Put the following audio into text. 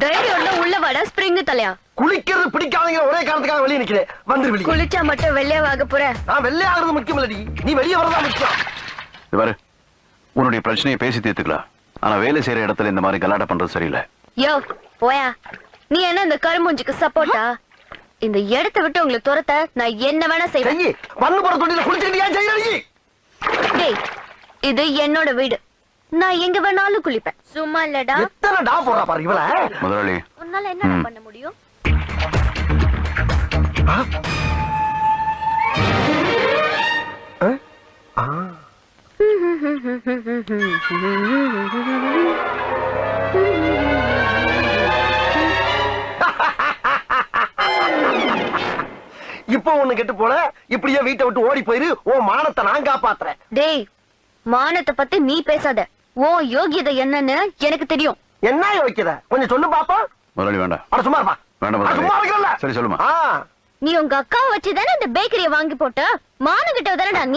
தைரியம் உள்ள வாடா ஸ்பிரிங் தலையா. குளிக்கிறது பிடிக்காதீங்க ஒரே காரணத்துக்காக வெளியே நிக்கிறேன். வந்து வெளியே. குளிச்சா மட்டும் வெள்ளையாக போற? நான் வெள்ளை ஆகுறது முக்கியம் இல்லடி, நீ வெளியே வரதா முக்கியம். இவரு உன்னுடைய பிரச்சனையை பேசி தீர்த்துக்கலாம். ஆனா வேலை செய்யற இடத்துல இந்த மாதிரி கலாட்டா பண்றது சரியில்லை. யோ போயா, நீ என்ன இந்த கருமூஞ்சிக்கு சப்போர்ட்டா? இந்த இடத்தை விட்டு உங்களை துரத்த நான் என்ன வேணா செய்வேன். பண்ணு போற தொட்டில குளிச்சுக்கிட்டியா செய்யறீ? டேய், இது என்னோட வீடு, நான் எங்க வேணாலும் குளிப்பேன். சும்மா இல்லடா. எத்தனை டா போறா பாரு இவள. முதலாளி, உன்னால என்ன பண்ண முடியும்? இப்போ ஒண்ணு கெட்டு போல, இப்படியே வீட்டை விட்டு ஓடி போயிரு. ஓ மானத்தை நான் காப்பாத்துறேன். டேய், மானத்தை பத்தி நீ பேசாத. ஓ யோகியதை என்னன்னு எனக்கு தெரியும். என்ன யோகியத கொஞ்சம் சொல்லு பாப்போம். முதலாளி வேண்டாம். அட சும்மா இருப்பா. வேண்டாம் சும்மா இருக்கல. சரி சொல்லுமா. நீ உங்க அக்காவை வச்சுதானே இந்த பேக்கரியை வாங்கி போட்ட? மானகிட்ட தானடா